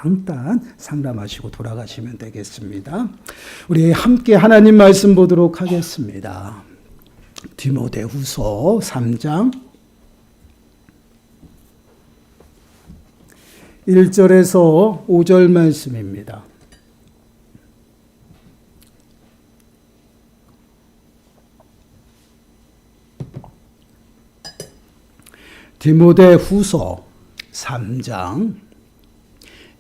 잠깐 상담하시고 돌아가시면 되겠습니다. 우리 함께 하나님 말씀 보도록 하겠습니다. 디모데후서 3장 1절에서 5절 말씀입니다. 디모데후서 3장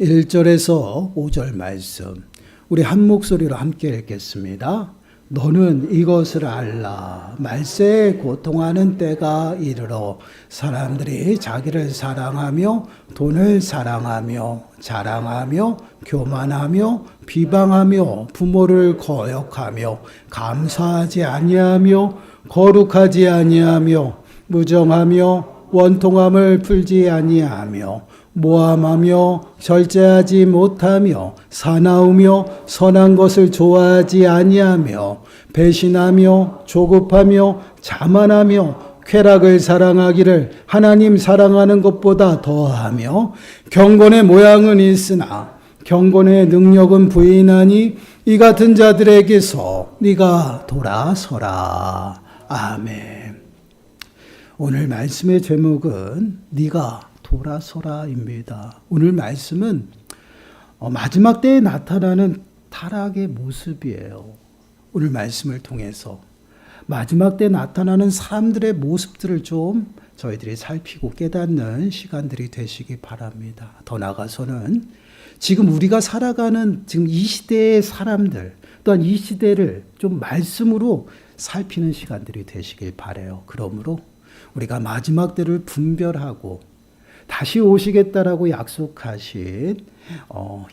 1절에서 5절 말씀, 우리 한 목소리로 함께 읽겠습니다. 너는 이것을 알라. 말세에 고통하는 때가 이르러 사람들이 자기를 사랑하며 돈을 사랑하며 자랑하며 교만하며 비방하며 부모를 거역하며 감사하지 아니하며 거룩하지 아니하며 무정하며 원통함을 풀지 아니하며 모함하며 절제하지 못하며 사나우며 선한 것을 좋아하지 아니하며 배신하며 조급하며 자만하며 쾌락을 사랑하기를 하나님 사랑하는 것보다 더하며 경건의 모양은 있으나 경건의 능력은 부인하니 이 같은 자들에게서 네가 돌아서라. 아멘. 오늘 말씀의 제목은 네가 돌아서라입니다. 오늘 말씀은 마지막 때에 나타나는 타락의 모습이에요. 오늘 말씀을 통해서 마지막 때에 나타나는 사람들의 모습들을 좀 저희들이 살피고 깨닫는 시간들이 되시기 바랍니다. 더 나아가서는 지금 우리가 살아가는 지금 이 시대의 사람들, 또한 이 시대를 좀 말씀으로 살피는 시간들이 되시길 바라요. 그러므로 우리가 마지막 때를 분별하고 다시 오시겠다라고 약속하신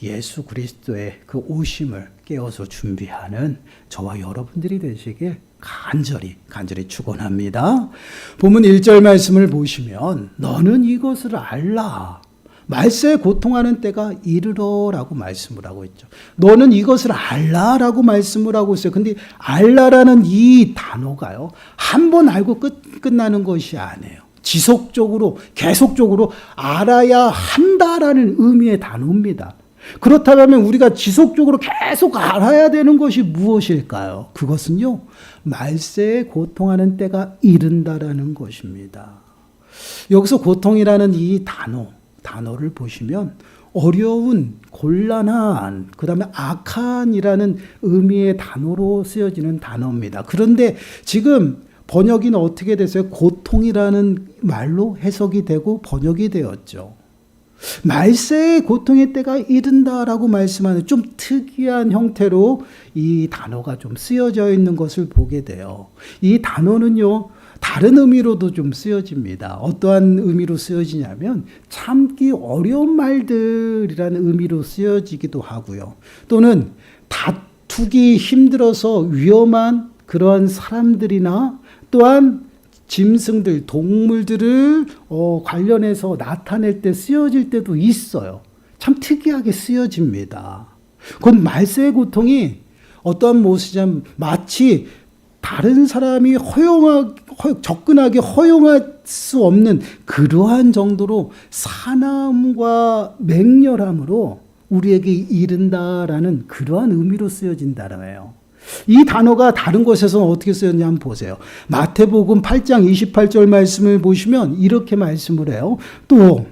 예수 그리스도의 그 오심을 깨어서 준비하는 저와 여러분들이 되시길 간절히 축원합니다. 본문 1절 말씀을 보시면 너는 이것을 알라. 말세에 고통하는 때가 이르러라고 말씀을 하고 있죠. 너는 이것을 알라라고 말씀을 하고 있어요. 근데 알라라는 이 단어가요, 한 번 알고 끝나는 것이 아니에요. 지속적으로 계속적으로 알아야 한다라는 의미의 단어입니다. 그렇다면 우리가 지속적으로 계속 알아야 되는 것이 무엇일까요? 그것은요, 말세에 고통하는 때가 이른다라는 것입니다. 여기서 고통이라는 이 단어를 보시면 어려운, 곤란한, 그 다음에 악한이라는 의미의 단어로 쓰여지는 단어입니다. 그런데 지금 번역이는 어떻게 됐어요? 고통이라는 말로 해석이 되고 번역이 되었죠. 말세의 고통의 때가 이른다라고 말씀하는 좀 특이한 형태로 이 단어가 좀 쓰여져 있는 것을 보게 돼요. 이 단어는요, 다른 의미로도 좀 쓰여집니다. 어떠한 의미로 쓰여지냐면 참기 어려운 말들이라는 의미로 쓰여지기도 하고요. 또는 다투기 힘들어서 위험한 그러한 사람들이나 또한 짐승들, 동물들을 관련해서 나타낼 때 쓰여질 때도 있어요. 참 특이하게 쓰여집니다. 그건 말세의 고통이 어떠한 모습이냐면 마치 다른 사람이 접근하기 허용할 수 없는 그러한 정도로 사나움과 맹렬함으로 우리에게 이른다라는 그러한 의미로 쓰여진다는 거예요. 이 단어가 다른 곳에서는 어떻게 쓰였냐 한번 보세요. 마태복음 8장 28절 말씀을 보시면 이렇게 말씀을 해요. 또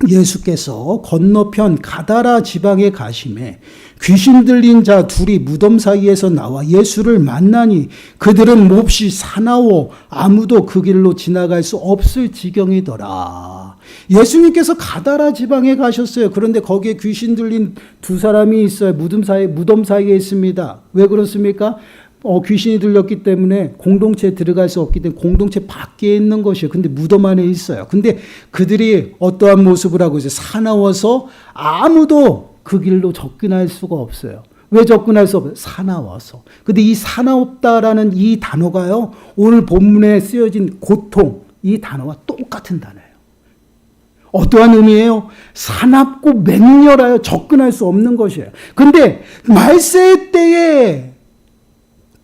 예수께서 건너편 가다라 지방에 가심에 귀신 들린 자 둘이 무덤 사이에서 나와 예수를 만나니 그들은 몹시 사나워 아무도 그 길로 지나갈 수 없을 지경이더라. 예수님께서 가다라 지방에 가셨어요. 그런데 거기에 귀신 들린 두 사람이 있어요. 무덤 사이에 있습니다. 왜 그렇습니까? 귀신이 들렸기 때문에 공동체에 들어갈 수 없기 때문에 공동체 밖에 있는 것이에요. 근데 무덤 안에 있어요. 근데 그들이 어떠한 모습을 하고 있어요? 사나워서 아무도 그 길로 접근할 수가 없어요. 왜 접근할 수 없어요? 사나워서. 근데 이 사나웠다라는 이 단어가요, 오늘 본문에 쓰여진 고통, 이 단어와 똑같은 단어예요. 어떠한 의미예요? 사납고 맹렬하여 접근할 수 없는 것이에요. 근데 말세 때에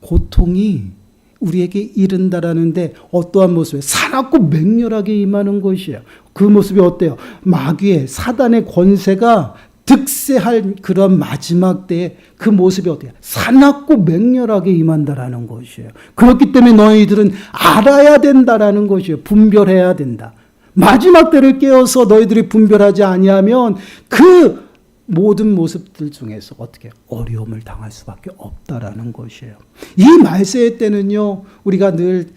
고통이 우리에게 이른다라는데 어떠한 모습이에요? 사납고 맹렬하게 임하는 것이에요. 그 모습이 어때요? 마귀의 사단의 권세가 득세할 그런 마지막 때에 그 모습이 어떻게 사납고 맹렬하게 임한다라는 것이에요. 그렇기 때문에 너희들은 알아야 된다라는 것이에요. 분별해야 된다. 마지막 때를 깨어서 너희들이 분별하지 아니하면 그 모든 모습들 중에서 어떻게 어려움을 당할 수밖에 없다라는 것이에요. 이 말세의 때는요, 우리가 늘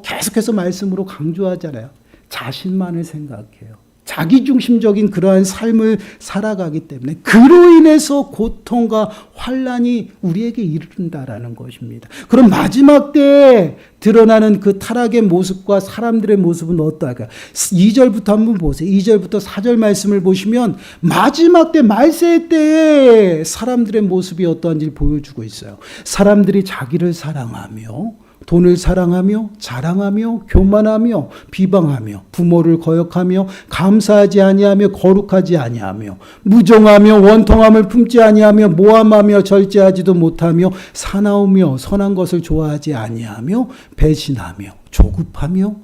계속해서 말씀으로 강조하잖아요. 자신만을 생각해요. 자기중심적인 그러한 삶을 살아가기 때문에 그로 인해서 고통과 환난이 우리에게 이른다라는 것입니다. 그럼 마지막 때에 드러나는 그 타락의 모습과 사람들의 모습은 어떠할까요? 2절부터 한번 보세요. 2절부터 4절 말씀을 보시면 마지막 때 말세 때에 사람들의 모습이 어떠한지 보여주고 있어요. 사람들이 자기를 사랑하며 돈을 사랑하며 자랑하며 교만하며 비방하며 부모를 거역하며 감사하지 아니하며 거룩하지 아니하며 무정하며 원통함을 품지 아니하며 모함하며 절제하지도 못하며 사나우며 선한 것을 좋아하지 아니하며 배신하며 조급하며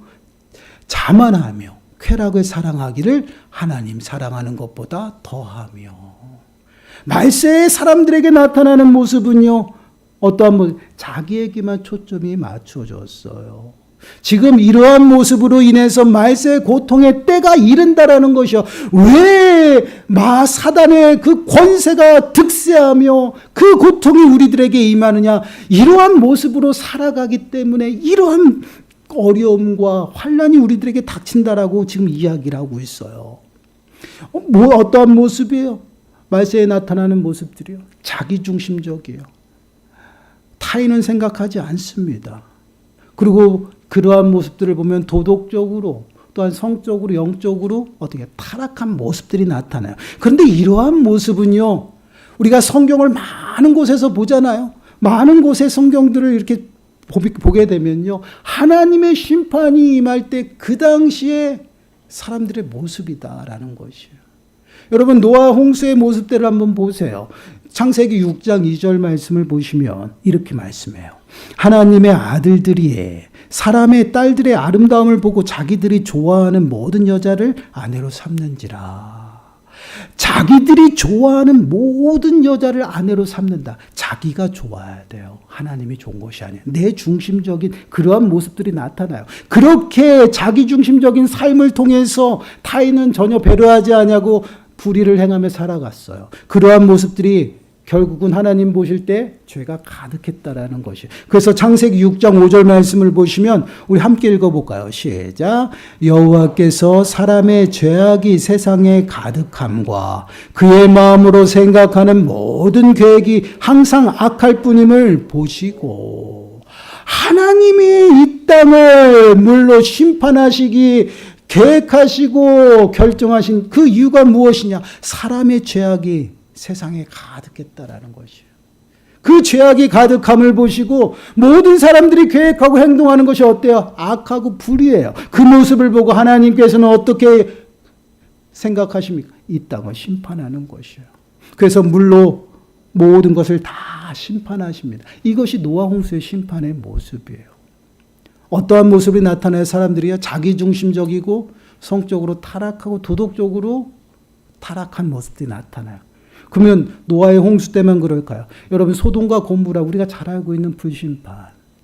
자만하며 쾌락을 사랑하기를 하나님 사랑하는 것보다 더하며. 말세의 사람들에게 나타나는 모습은요, 어떠한 모습, 자기에게만 초점이 맞춰졌어요. 지금 이러한 모습으로 인해서 말세의 고통의 때가 이른다라는 것이요. 왜 사단의 그 권세가 득세하며 그 고통이 우리들에게 임하느냐. 이러한 모습으로 살아가기 때문에 이러한 어려움과 환난이 우리들에게 닥친다라고 지금 이야기를 하고 있어요. 어떠한 모습이에요? 말세에 나타나는 모습들이요. 자기중심적이에요. 타인은 생각하지 않습니다. 그리고 그러한 모습들을 보면 도덕적으로 또한 성적으로 영적으로 어떻게 타락한 모습들이 나타나요. 그런데 이러한 모습은요, 우리가 성경을 많은 곳에서 보잖아요. 많은 곳의 성경들을 이렇게 보게 되면요, 하나님의 심판이 임할 때 그 당시에 사람들의 모습이다라는 것이에요. 여러분, 노아 홍수의 모습들을 한번 보세요. 창세기 6장 2절 말씀을 보시면 이렇게 말씀해요. 하나님의 아들들이 사람의 딸들의 아름다움을 보고 자기들이 좋아하는 모든 여자를 아내로 삼는지라. 자기들이 좋아하는 모든 여자를 아내로 삼는다. 자기가 좋아야 돼요. 하나님이 좋은 것이 아니에요. 내 중심적인 그러한 모습들이 나타나요. 그렇게 자기 중심적인 삶을 통해서 타인은 전혀 배려하지 않냐고 불의를 행하며 살아갔어요. 그러한 모습들이 결국은 하나님 보실 때 죄가 가득했다라는 것이에요. 그래서 창세기 6장 5절 말씀을 보시면 우리 함께 읽어볼까요? 시작. 여호와께서 사람의 죄악이 세상에 가득함과 그의 마음으로 생각하는 모든 계획이 항상 악할 뿐임을 보시고, 하나님이 이 땅을 물로 심판하시기 계획하시고 결정하신 그 이유가 무엇이냐? 사람의 죄악이 세상에 가득했다라는 것이에요. 그 죄악이 가득함을 보시고 모든 사람들이 계획하고 행동하는 것이 어때요? 악하고 불의해요. 그 모습을 보고 하나님께서는 어떻게 생각하십니까? 이 땅을 심판하는 것이에요. 그래서 물로 모든 것을 다 심판하십니다. 이것이 노아 홍수의 심판의 모습이에요. 어떠한 모습이 나타나요? 사람들이요, 자기중심적이고 성적으로 타락하고 도덕적으로 타락한 모습들이 나타나요. 그러면 노아의 홍수 때만 그럴까요? 여러분, 소돔과 고모라, 우리가 잘 알고 있는 불심판,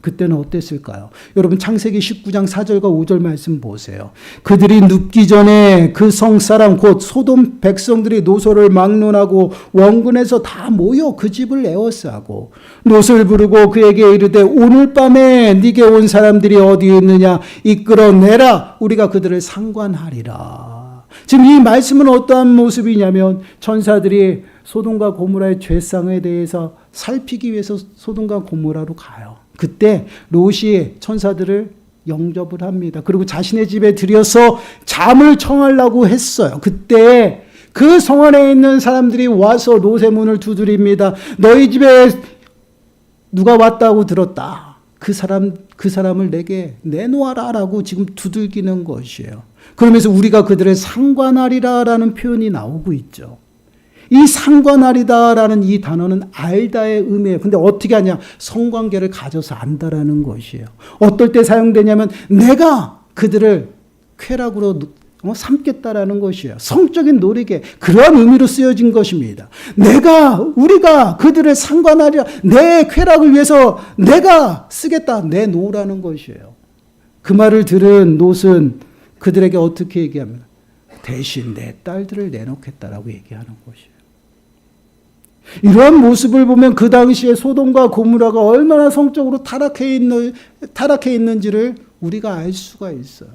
그때는 어땠을까요? 여러분, 창세기 19장 4절과 5절 말씀 보세요. 그들이 눕기 전에 그 성사람 곧 소돔 백성들이 노소를 막론하고 원군에서 다 모여 그 집을 에워싸고 롯을 부르고 그에게 이르되 오늘 밤에 네게 온 사람들이 어디 있느냐, 이끌어내라, 우리가 그들을 상관하리라. 지금 이 말씀은 어떠한 모습이냐면, 천사들이 소돔과 고모라의 죄상에 대해서 살피기 위해서 소돔과 고모라로 가요. 그때 롯이 천사들을 영접을 합니다. 그리고 자신의 집에 들여서 잠을 청하려고 했어요. 그때 그 성 안에 있는 사람들이 와서 롯의 문을 두드립니다. 너희 집에 누가 왔다고 들었다. 그 사람을 내게 내놓아라라고 지금 두들기는 것이에요. 그러면서 우리가 그들을 상관하리라라는 표현이 나오고 있죠. 이 상관하리다라는 이 단어는 알다의 의미예요. 근데 어떻게 하냐? 성관계를 가져서 안다라는 것이에요. 어떨 때 사용되냐면, 내가 그들을 쾌락으로 삼겠다라는 것이에요. 성적인 노력에 그러한 의미로 쓰여진 것입니다. 우리가 그들을 상관하려 내 쾌락을 위해서 내가 쓰겠다, 내놓으라는 것이에요. 그 말을 들은 롯은 그들에게 어떻게 얘기합니까? 대신 내 딸들을 내놓겠다라고 얘기하는 것이에요. 이러한 모습을 보면 그 당시에 소돔과 고모라가 얼마나 성적으로 타락해 있는지를 우리가 알 수가 있어요.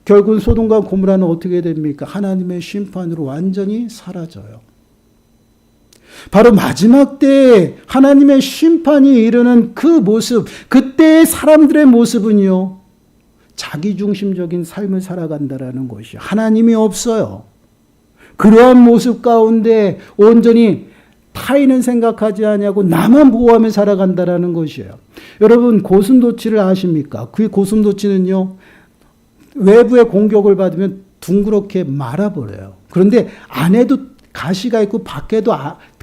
결국 소돔과 고모라는 어떻게 됩니까? 하나님의 심판으로 완전히 사라져요. 바로 마지막 때에 하나님의 심판이 이르는 그 모습, 그때의 사람들의 모습은요, 자기중심적인 삶을 살아간다라는 것이요. 하나님이 없어요. 그러한 모습 가운데 온전히 타인은 생각하지 아니하고 나만 보호하며 살아간다라는 것이에요. 여러분, 고슴도치를 아십니까? 그 고슴도치는요, 외부의 공격을 받으면 둥그렇게 말아버려요. 그런데 안에도 가시가 있고 밖에도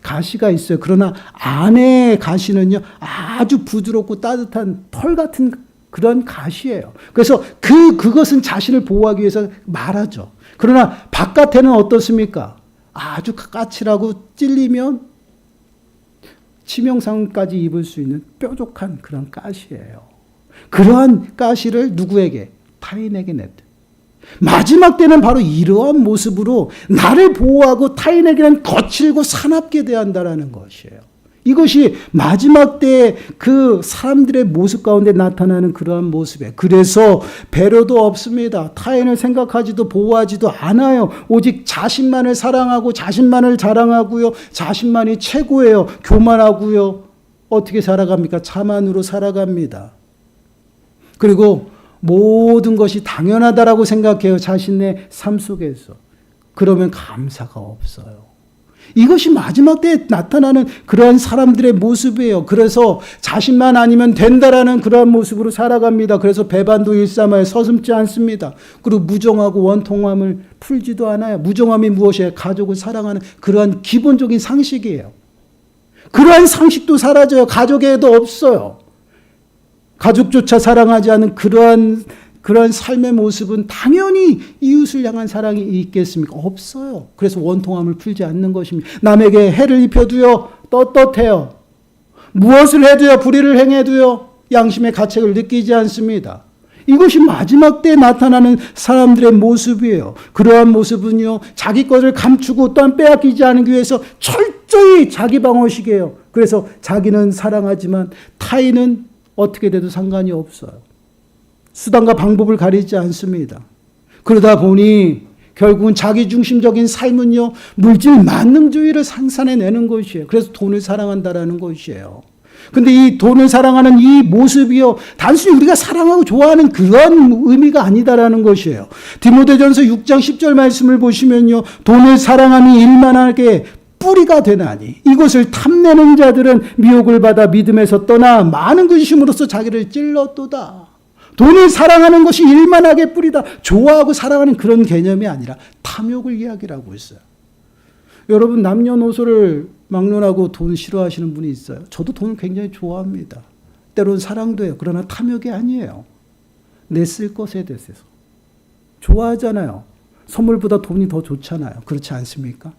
가시가 있어요. 그러나 안에 가시는요, 아주 부드럽고 따뜻한 털 같은 그런 가시예요. 그래서 그것은 자신을 보호하기 위해서 말하죠. 그러나 바깥에는 어떻습니까? 아주 까칠하고 찔리면 치명상까지 입을 수 있는 뾰족한 그런 가시예요. 그러한 가시를 누구에게? 타인에게 냈대. 마지막 때는 바로 이러한 모습으로 나를 보호하고 타인에게는 거칠고 사납게 대한다라는 것이에요. 이것이 마지막 때의 그 사람들의 모습 가운데 나타나는 그러한 모습이에요. 그래서 배려도 없습니다. 타인을 생각하지도 보호하지도 않아요. 오직 자신만을 사랑하고 자신만을 자랑하고요. 자신만이 최고예요. 교만하고요. 어떻게 살아갑니까? 자만으로 살아갑니다. 그리고 모든 것이 당연하다라고 생각해요. 자신의 삶 속에서. 그러면 감사가 없어요. 이것이 마지막 때에 나타나는 그러한 사람들의 모습이에요. 그래서 자신만 아니면 된다라는 그러한 모습으로 살아갑니다. 그래서 배반도 일삼아요. 서슴지 않습니다. 그리고 무정하고 원통함을 풀지도 않아요. 무정함이 무엇이에요? 가족을 사랑하는 그러한 기본적인 상식이에요. 그러한 상식도 사라져요. 가족에도 없어요. 가족조차 사랑하지 않은 그러한 삶의 모습은 당연히 이웃을 향한 사랑이 있겠습니까? 없어요. 그래서 원통함을 풀지 않는 것입니다. 남에게 해를 입혀도요, 떳떳해요. 무엇을 해도요, 불의를 행해도요, 양심의 가책을 느끼지 않습니다. 이것이 마지막 때에 나타나는 사람들의 모습이에요. 그러한 모습은요, 자기 것을 감추고 또한 빼앗기지 않기 위해서 철저히 자기 방어식이에요. 그래서 자기는 사랑하지만 타인은 어떻게 돼도 상관이 없어요. 수단과 방법을 가리지 않습니다. 그러다 보니 결국은 자기중심적인 삶은요, 물질 만능주의를 생산해내는 것이에요. 그래서 돈을 사랑한다라는 것이에요. 근데 이 돈을 사랑하는 이 모습이요, 단순히 우리가 사랑하고 좋아하는 그런 의미가 아니다라는 것이에요. 디모데전서 6장 10절 말씀을 보시면요, 돈을 사랑함이 일만하게 뿌리가 되나니 이것을 탐내는 자들은 미혹을 받아 믿음에서 떠나 많은 근심으로써 자기를 찔렀도다. 돈을 사랑하는 것이 일만하게 뿌리다. 좋아하고 사랑하는 그런 개념이 아니라 탐욕을 이야기하고 있어요. 여러분, 남녀노소를 막론하고 돈 싫어하시는 분이 있어요. 저도 돈을 굉장히 좋아합니다. 때로는 사랑도 해요. 그러나 탐욕이 아니에요. 내 쓸 것에 대해서 좋아하잖아요. 선물보다 돈이 더 좋잖아요. 그렇지 않습니까?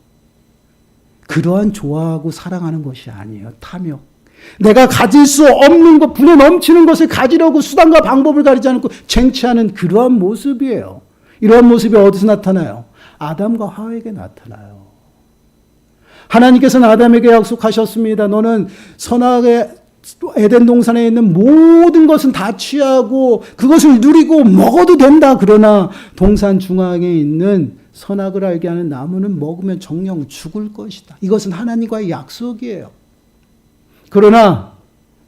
그러한 좋아하고 사랑하는 것이 아니에요. 탐욕. 내가 가질 수 없는 것, 분에 넘치는 것을 가지려고 수단과 방법을 가리지 않고 쟁취하는 그러한 모습이에요. 이러한 모습이 어디서 나타나요? 아담과 하와에게 나타나요. 하나님께서는 아담에게 약속하셨습니다. 너는 선악의 에덴 동산에 있는 모든 것은 다 취하고 그것을 누리고 먹어도 된다. 그러나 동산 중앙에 있는 선악을 알게 하는 나무는 먹으면 정령 죽을 것이다. 이것은 하나님과의 약속이에요. 그러나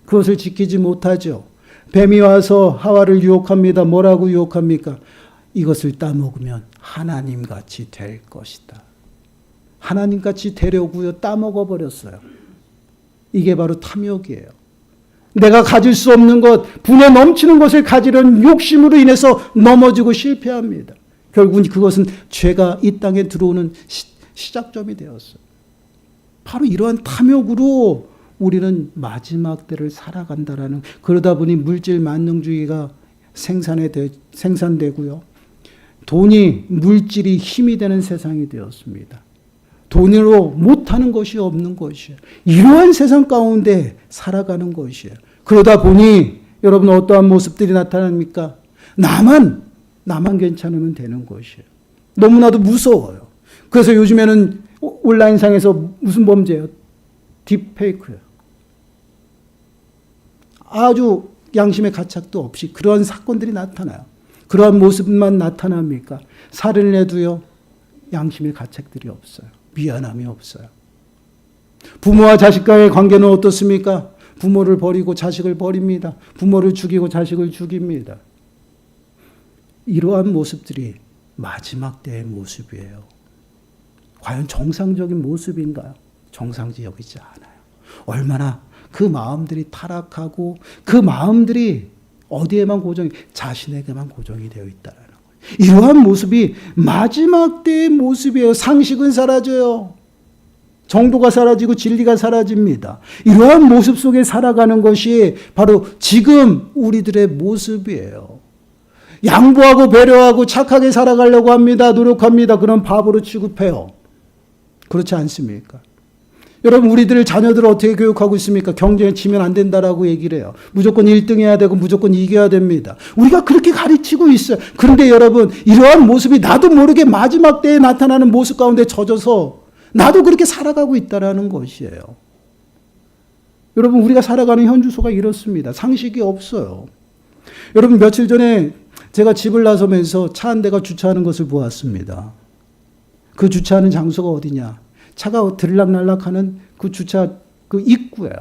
그것을 지키지 못하죠. 뱀이 와서 하와를 유혹합니다. 뭐라고 유혹합니까? 이것을 따먹으면 하나님같이 될 것이다. 하나님같이 되려고요, 따먹어버렸어요. 이게 바로 탐욕이에요. 내가 가질 수 없는 것, 분에 넘치는 것을 가지려는 욕심으로 인해서 넘어지고 실패합니다. 결국은 그것은 죄가 이 땅에 들어오는 시작점이 되었어요. 바로 이러한 탐욕으로 우리는 마지막 때를 살아간다라는, 그러다 보니 물질 만능주의가 생산되고요. 돈이, 물질이 힘이 되는 세상이 되었습니다. 돈으로 못하는 것이 없는 것이에요. 이러한 세상 가운데 살아가는 것이에요. 그러다 보니 여러분 어떠한 모습들이 나타납니까? 나만 괜찮으면 되는 것이에요. 너무나도 무서워요. 그래서 요즘에는 온라인상에서 무슨 범죄예요? 딥페이크예요. 아주 양심의 가책도 없이 그러한 사건들이 나타나요. 그러한 모습만 나타납니까? 살을 내도요, 양심의 가책들이 없어요. 미안함이 없어요. 부모와 자식과의 관계는 어떻습니까? 부모를 버리고 자식을 버립니다. 부모를 죽이고 자식을 죽입니다. 이러한 모습들이 마지막 때의 모습이에요. 과연 정상적인 모습인가요? 정상적이지 않아요. 얼마나 그 마음들이 타락하고 그 마음들이 어디에만 고정이, 자신에게만 고정이 되어 있다는 거예요. 이러한 모습이 마지막 때의 모습이에요. 상식은 사라져요. 정도가 사라지고 진리가 사라집니다. 이러한 모습 속에 살아가는 것이 바로 지금 우리들의 모습이에요. 양보하고 배려하고 착하게 살아가려고 합니다. 노력합니다. 그럼 바보로 취급해요. 그렇지 않습니까? 여러분, 우리들 자녀들을 어떻게 교육하고 있습니까? 경쟁에 지면 안 된다라고 얘기를 해요. 무조건 1등 해야 되고 무조건 이겨야 됩니다. 우리가 그렇게 가르치고 있어요. 그런데 여러분, 이러한 모습이 나도 모르게 마지막 때에 나타나는 모습 가운데 젖어서 나도 그렇게 살아가고 있다라는 것이에요. 여러분, 우리가 살아가는 현주소가 이렇습니다. 상식이 없어요. 여러분, 며칠 전에 제가 집을 나서면서 차 한 대가 주차하는 것을 보았습니다. 그 주차하는 장소가 어디냐? 차가 들락날락하는 그 주차 그 입구예요.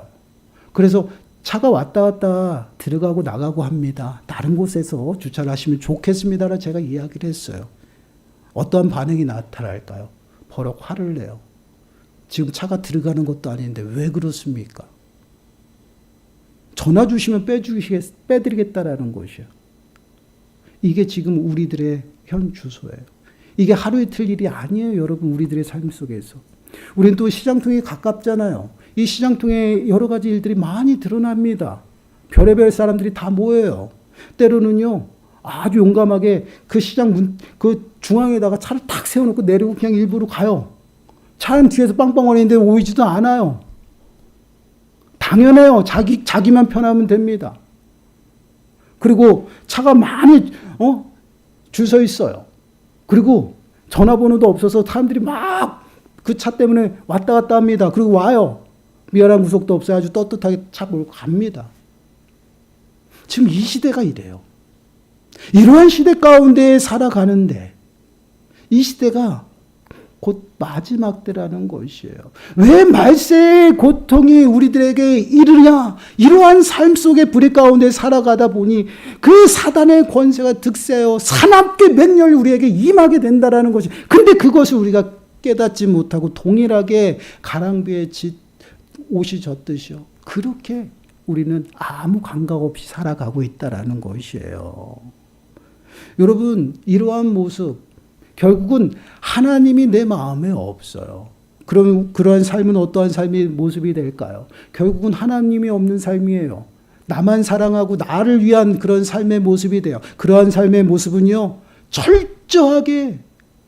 그래서 차가 왔다 갔다 들어가고 나가고 합니다. 다른 곳에서 주차를 하시면 좋겠습니다라 제가 이야기를 했어요. 어떠한 반응이 나타날까요? 버럭 화를 내요. 지금 차가 들어가는 것도 아닌데 왜 그렇습니까? 전화 주시면 빼드리겠다라는 것이에요. 이게 지금 우리들의 현 주소예요. 이게 하루 이틀 일이 아니에요, 여러분. 우리들의 삶 속에서. 우리는 또 시장통에 가깝잖아요. 이 시장통에 여러 가지 일들이 많이 드러납니다. 별의별 사람들이 다 모여요. 때로는요, 아주 용감하게 그 시장 그 중앙에다가 차를 탁 세워놓고 내리고 그냥 일부러 가요. 차는 뒤에서 빵빵거리는데 오이지도 않아요. 당연해요. 자기만 편하면 됩니다. 그리고 차가 많이 줄 서 있어요. 그리고 전화번호도 없어서 사람들이 막 그 차 때문에 왔다 갔다 합니다. 그리고 와요. 미안한 구속도 없어요. 아주 떳떳하게 차 몰고 갑니다. 지금 이 시대가 이래요. 이러한 시대 가운데 살아가는데 이 시대가 곧 마지막 때라는 것이에요. 왜 말세의 고통이 우리들에게 이르냐? 이러한 삶 속의 불의 가운데 살아가다 보니 그 사단의 권세가 득세하여 사납게 맹렬히 우리에게 임하게 된다라는 것이. 근데 그것을 우리가 깨닫지 못하고 동일하게 가랑비에 옷이 젖듯이요. 그렇게 우리는 아무 감각 없이 살아가고 있다라는 것이에요. 여러분, 이러한 모습 결국은 하나님이 내 마음에 없어요. 그러면 그러한 삶은 어떠한 삶의 모습이 될까요? 결국은 하나님이 없는 삶이에요. 나만 사랑하고 나를 위한 그런 삶의 모습이 돼요. 그러한 삶의 모습은요, 철저하게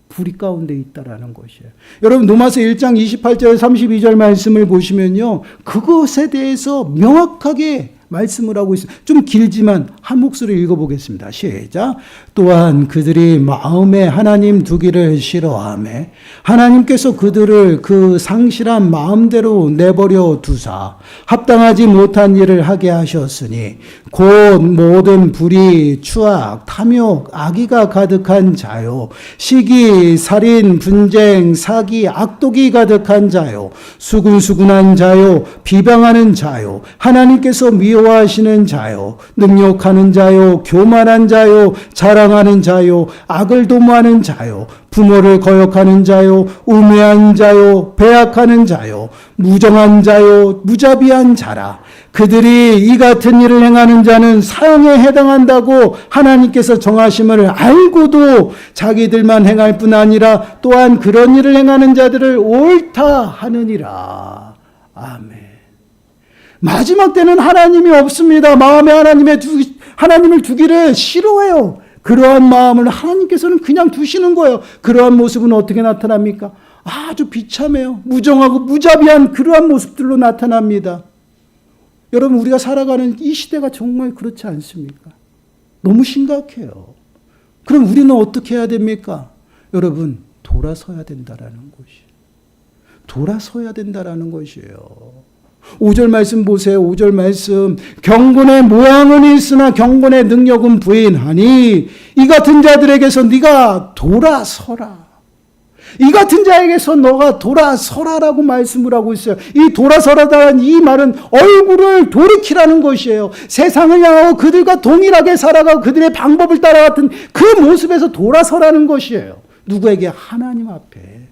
불의 가운데 있다라는 것이에요. 여러분, 로마서 1장 28절 32절 말씀을 보시면요, 그것에 대해서 명확하게 말씀을 하고 있어요. 좀 길지만 한 목소리 읽어보겠습니다. 시작. 또한 그들이 마음에 하나님 두기를 싫어하매 하나님께서 그들을 그 상실한 마음대로 내버려 두사 합당하지 못한 일을 하게 하셨으니 곧 모든 불의, 추악, 탐욕, 악의가 가득한 자요 시기, 살인, 분쟁, 사기, 악독이 가득한 자요 수군수군한 자요 비방하는 자요 하나님께서 미워하시는 자요 능욕하는 자요 교만한 자요 자랑하는 자요 악을 도모하는 자요 부모를 거역하는 자요 우매한 자요 배약하는 자요 무정한 자요 무자비한 자라. 그들이 이 같은 일을 행하는 자는 사형에 해당한다고 하나님께서 정하심을 알고도 자기들만 행할 뿐 아니라 또한 그런 일을 행하는 자들을 옳다 하느니라. 아멘. 마지막 때는 하나님이 없습니다. 마음에 하나님을 두기를 싫어해요. 그러한 마음을 하나님께서는 그냥 두시는 거예요. 그러한 모습은 어떻게 나타납니까? 아주 비참해요. 무정하고 무자비한 그러한 모습들로 나타납니다. 여러분, 우리가 살아가는 이 시대가 정말 그렇지 않습니까? 너무 심각해요. 그럼 우리는 어떻게 해야 됩니까? 여러분, 돌아서야 된다라는 것이에요. 돌아서야 된다라는 것이에요. 5절 말씀 보세요. 5절 말씀. 경건의 모양은 있으나 경건의 능력은 부인하니 이 같은 자들에게서 네가 돌아서라. 이 같은 자에게서 너가 돌아서라라고 말씀을 하고 있어요. 이 돌아서라라는 이 말은 얼굴을 돌이키라는 것이에요. 세상을 향하고 그들과 동일하게 살아가고 그들의 방법을 따라갔던 그 모습에서 돌아서라는 것이에요. 누구에게? 하나님 앞에.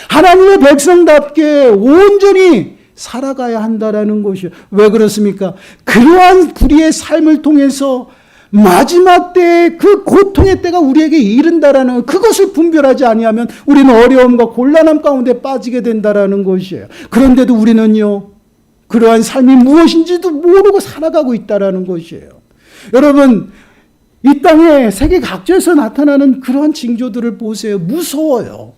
하나님의 백성답게 온전히 살아가야 한다라는 것이에요. 왜 그렇습니까? 그러한 불의의 삶을 통해서 마지막 때에 그 고통의 때가 우리에게 이른다라는 그것을 분별하지 아니하면 우리는 어려움과 곤란함 가운데 빠지게 된다라는 것이에요. 그런데도 우리는요, 그러한 삶이 무엇인지도 모르고 살아가고 있다라는 것이에요. 여러분, 이 땅에 세계 각지에서 나타나는 그러한 징조들을 보세요. 무서워요.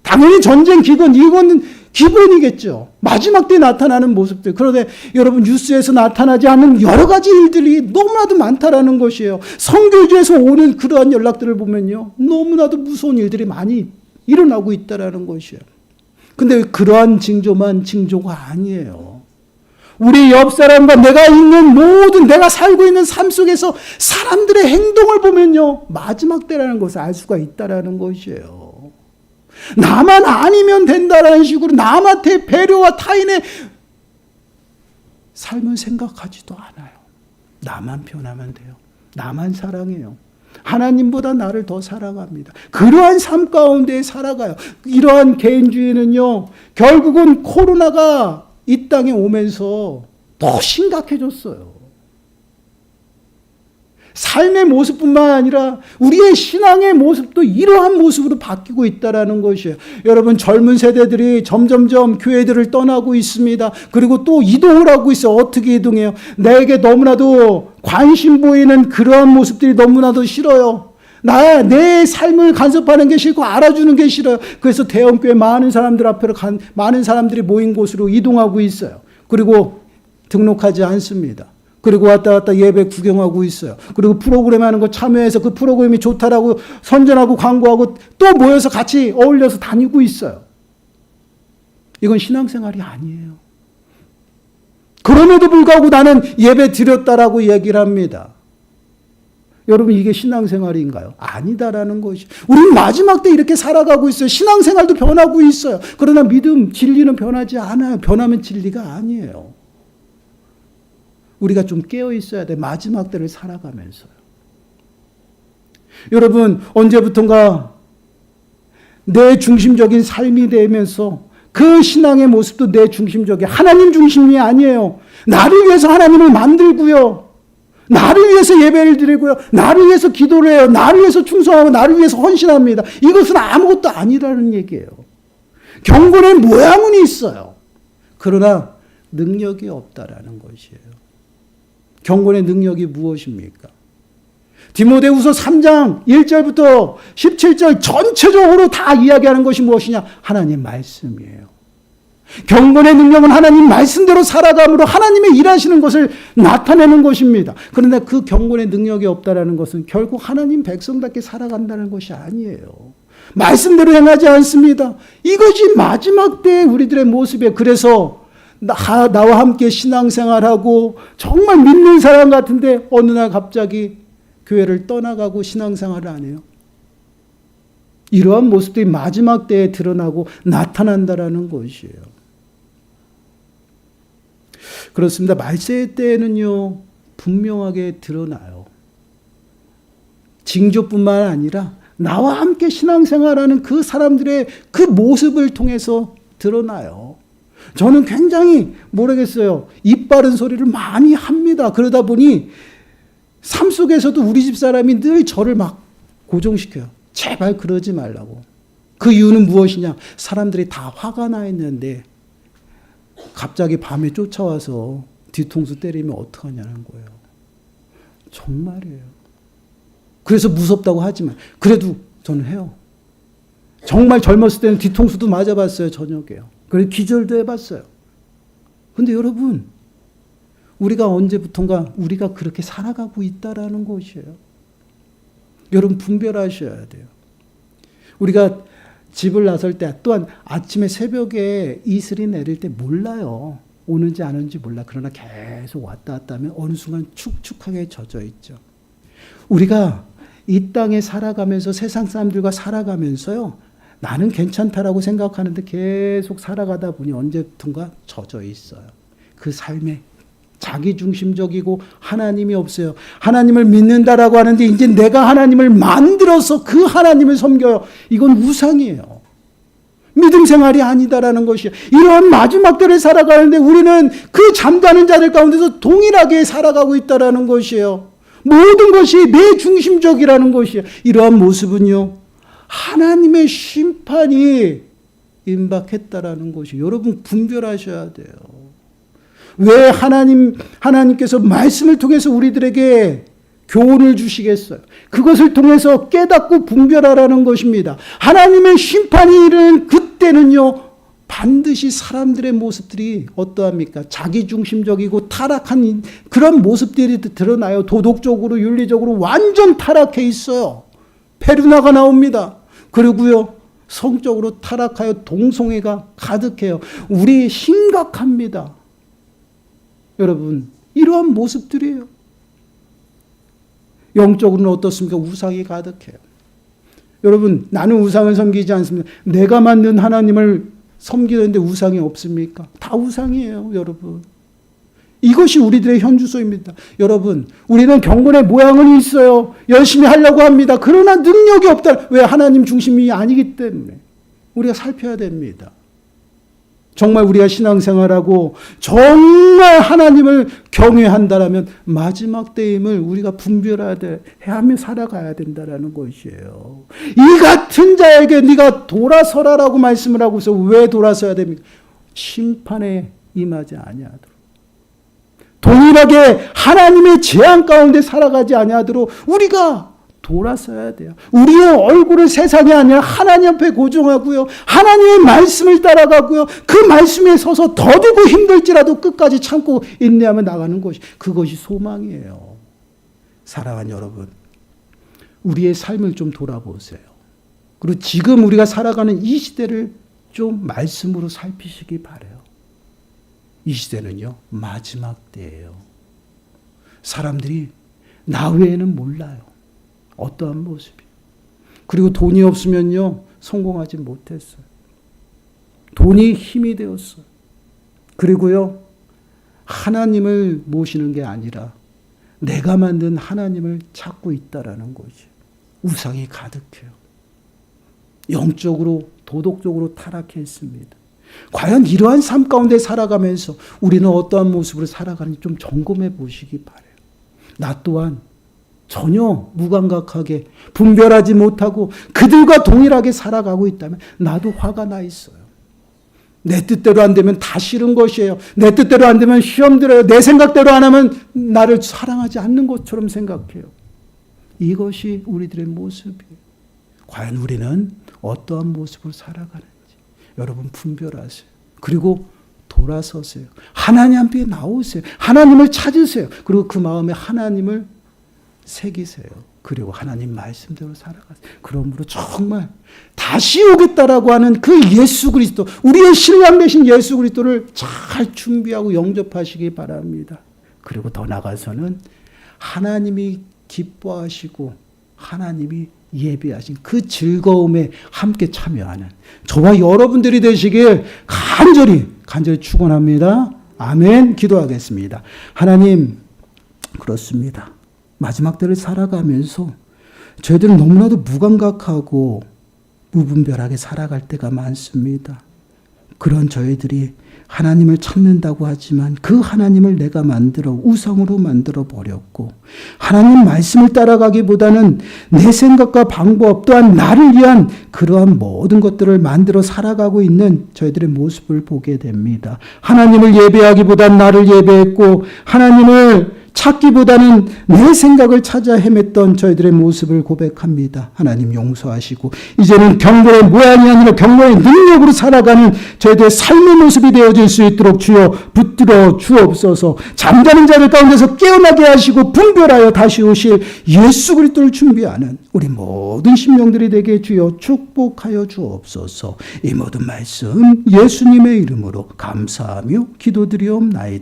당연히 전쟁, 기근, 이거는 기본이겠죠. 마지막 때 나타나는 모습들. 그런데 여러분, 뉴스에서 나타나지 않는 여러 가지 일들이 너무나도 많다라는 것이에요. 선교지에서 오는 그러한 연락들을 보면요, 너무나도 무서운 일들이 많이 일어나고 있다라는 것이에요. 근데 그러한 징조만 징조가 아니에요. 우리 옆 사람과 내가 있는 모든 내가 살고 있는 삶 속에서 사람들의 행동을 보면요, 마지막 때라는 것을 알 수가 있다라는 것이에요. 나만 아니면 된다라는 식으로 남한테 배려와 타인의 삶을 생각하지도 않아요. 나만 변하면 돼요. 나만 사랑해요. 하나님보다 나를 더 사랑합니다. 그러한 삶 가운데 살아가요. 이러한 개인주의는요, 결국은 코로나가 이 땅에 오면서 더 심각해졌어요. 삶의 모습뿐만 아니라 우리의 신앙의 모습도 이러한 모습으로 바뀌고 있다는 것이에요. 여러분, 젊은 세대들이 점점점 교회들을 떠나고 있습니다. 그리고 또 이동을 하고 있어요. 어떻게 이동해요? 내게 너무나도 관심 보이는 그러한 모습들이 너무나도 싫어요. 내 삶을 간섭하는 게 싫고 알아주는 게 싫어요. 그래서 대형교회 많은 사람들 앞으로 많은 사람들이 모인 곳으로 이동하고 있어요. 그리고 등록하지 않습니다. 그리고 왔다 갔다 예배 구경하고 있어요. 그리고 프로그램 하는 거 참여해서 그 프로그램이 좋다라고 선전하고 광고하고 또 모여서 같이 어울려서 다니고 있어요. 이건 신앙생활이 아니에요. 그럼에도 불구하고 나는 예배 드렸다라고 얘기를 합니다. 여러분, 이게 신앙생활인가요? 아니다라는 것이. 우리는 마지막 때 이렇게 살아가고 있어요. 신앙생활도 변하고 있어요. 그러나 믿음, 진리는 변하지 않아요. 변하면 진리가 아니에요. 우리가 좀 깨어 있어야 돼. 마지막 때를 살아가면서요. 여러분, 언제부턴가 내 중심적인 삶이 되면서 그 신앙의 모습도 내 중심적이에요. 하나님 중심이 아니에요. 나를 위해서 하나님을 만들고요. 나를 위해서 예배를 드리고요. 나를 위해서 기도를 해요. 나를 위해서 충성하고 나를 위해서 헌신합니다. 이것은 아무것도 아니라는 얘기예요. 경건의 모양은 있어요. 그러나 능력이 없다라는 것이에요. 경건의 능력이 무엇입니까? 디모데후서 3장 1절부터 17절 전체적으로 다 이야기하는 것이 무엇이냐? 하나님 말씀이에요. 경건의 능력은 하나님 말씀대로 살아감으로 하나님의 일하시는 것을 나타내는 것입니다. 그런데 그 경건의 능력이 없다라는 것은 결국 하나님 백성답게 살아간다는 것이 아니에요. 말씀대로 행하지 않습니다. 이것이 마지막 때의 우리들의 모습이에요. 그래서 나와 함께 신앙생활하고 정말 믿는 사람 같은데 어느 날 갑자기 교회를 떠나가고 신앙생활을 안 해요. 이러한 모습들이 마지막 때에 드러나고 나타난다라는 것이에요. 그렇습니다. 말세 때에는요, 분명하게 드러나요. 징조뿐만 아니라 나와 함께 신앙생활하는 그 사람들의 그 모습을 통해서 드러나요. 저는 굉장히 모르겠어요. 입 바른 소리를 많이 합니다. 그러다 보니 삶 속에서도 우리 집 사람이 늘 저를 막 고정시켜요. 제발 그러지 말라고. 그 이유는 무엇이냐? 사람들이 다 화가 나 있는데 갑자기 밤에 쫓아와서 뒤통수 때리면 어떡하냐는 거예요. 정말이에요. 그래서 무섭다고 하지만 그래도 저는 해요. 정말 젊었을 때는 뒤통수도 맞아봤어요. 저녁에요. 그래서 기절도 해봤어요. 근데 여러분, 우리가 언제부턴가 우리가 그렇게 살아가고 있다라는 것이에요. 여러분 분별하셔야 돼요. 우리가 집을 나설 때 또한 아침에 새벽에 이슬이 내릴 때 몰라요. 오는지 안 오는지 몰라. 그러나 계속 왔다 갔다 하면 어느 순간 축축하게 젖어 있죠. 우리가 이 땅에 살아가면서 세상 사람들과 살아가면서요. 나는 괜찮다라고 생각하는데 계속 살아가다 보니 언제부턴가 젖어 있어요. 그 삶에 자기중심적이고 하나님이 없어요. 하나님을 믿는다라고 하는데 이제 내가 하나님을 만들어서 그 하나님을 섬겨요. 이건 우상이에요. 믿음 생활이 아니다라는 것이에요. 이러한 마지막 때를 살아가는데 우리는 그 잠자는 자들 가운데서 동일하게 살아가고 있다라는 것이에요. 모든 것이 내 중심적이라는 것이에요. 이러한 모습은요. 하나님의 심판이 임박했다라는 것이 여러분 분별하셔야 돼요. 왜 하나님께서 말씀을 통해서 우리들에게 교훈을 주시겠어요? 그것을 통해서 깨닫고 분별하라는 것입니다. 하나님의 심판이 이르는 그때는요, 반드시 사람들의 모습들이 어떠합니까? 자기중심적이고 타락한 그런 모습들이 드러나요. 도덕적으로, 윤리적으로 완전 타락해 있어요. 페르나가 나옵니다. 그리고요, 성적으로 타락하여 동성애가 가득해요. 우리 심각합니다. 여러분, 이러한 모습들이에요. 영적으로는 어떻습니까? 우상이 가득해요. 여러분, 나는 우상을 섬기지 않습니다. 내가 만든 하나님을 섬기는데 우상이 없습니까? 다 우상이에요, 여러분. 이것이 우리들의 현주소입니다. 여러분, 우리는 경건의 모양은 있어요. 열심히 하려고 합니다. 그러나 능력이 없다. 왜? 하나님 중심이 아니기 때문에. 우리가 살펴야 됩니다. 정말 우리가 신앙생활하고 정말 하나님을 경외한다라면 마지막 때임을 우리가 분별하며 살아가야 된다라는 것이에요. 이 같은 자에게 네가 돌아서라라고 말씀을 하고서 왜 돌아서야 됩니까? 심판에 임하지 아니하도록. 동일하게 하나님의 재앙 가운데 살아가지 아니하도록 우리가 돌아서야 돼요. 우리의 얼굴을 세상이 아니라 하나님 앞에 고정하고요. 하나님의 말씀을 따라가고요. 그 말씀에 서서 더디고 힘들지라도 끝까지 참고 인내하며 나가는 것이 그것이 소망이에요. 사랑하는 여러분, 우리의 삶을 좀 돌아보세요. 그리고 지금 우리가 살아가는 이 시대를 좀 말씀으로 살피시기 바라요. 이 시대는요, 마지막 때예요. 사람들이 나 외에는 몰라요. 어떠한 모습이. 그리고 돈이 없으면요, 성공하지 못했어요. 돈이 힘이 되었어요. 그리고요, 하나님을 모시는 게 아니라 내가 만든 하나님을 찾고 있다라는 것이 우상이 가득해요. 영적으로, 도덕적으로 타락했습니다. 과연 이러한 삶 가운데 살아가면서 우리는 어떠한 모습으로 살아가는지 좀 점검해 보시기 바라요. 나 또한 전혀 무감각하게 분별하지 못하고 그들과 동일하게 살아가고 있다면 나도 화가 나 있어요. 내 뜻대로 안 되면 다 싫은 것이에요. 내 뜻대로 안 되면 시험 들어요. 내 생각대로 안 하면 나를 사랑하지 않는 것처럼 생각해요. 이것이 우리들의 모습이에요. 과연 우리는 어떠한 모습으로 살아가는지 여러분 분별하세요. 그리고 돌아서세요. 하나님 앞에 나오세요. 하나님을 찾으세요. 그리고 그 마음에 하나님을 새기세요. 그리고 하나님 말씀대로 살아가세요. 그러므로 정말 다시 오겠다라고 하는 그 예수 그리스도, 우리의 신랑 되신 예수 그리스도를 잘 준비하고 영접하시기 바랍니다. 그리고 더 나아가서는 하나님이 기뻐하시고 하나님이 예비하신 그 즐거움에 함께 참여하는 저와 여러분들이 되시길 간절히 축원합니다. 아멘. 기도하겠습니다. 하나님, 그렇습니다. 마지막 때를 살아가면서 저희들은 너무나도 무감각하고 무분별하게 살아갈 때가 많습니다. 그런 저희들이 하나님을 찾는다고 하지만 그 하나님을 내가 우상으로 만들어 버렸고, 하나님 말씀을 따라가기보다는 내 생각과 방법 또한 나를 위한 그러한 모든 것들을 만들어 살아가고 있는 저희들의 모습을 보게 됩니다. 하나님을 예배하기보단 나를 예배했고 하나님을 찾기보다는 내 생각을 찾아 헤맸던 저희들의 모습을 고백합니다. 하나님 용서하시고 이제는 경건의 모양이 아니라 경건의 능력으로 살아가는 저희들의 삶의 모습이 되어질 수 있도록 주여 붙들어 주옵소서. 잠자는 자들 가운데서 깨어나게 하시고 분별하여 다시 오실 예수 그리스도를 준비하는 우리 모든 심령들이 되게 주여 축복하여 주옵소서. 이 모든 말씀 예수님의 이름으로 감사하며 기도드리옵나이다.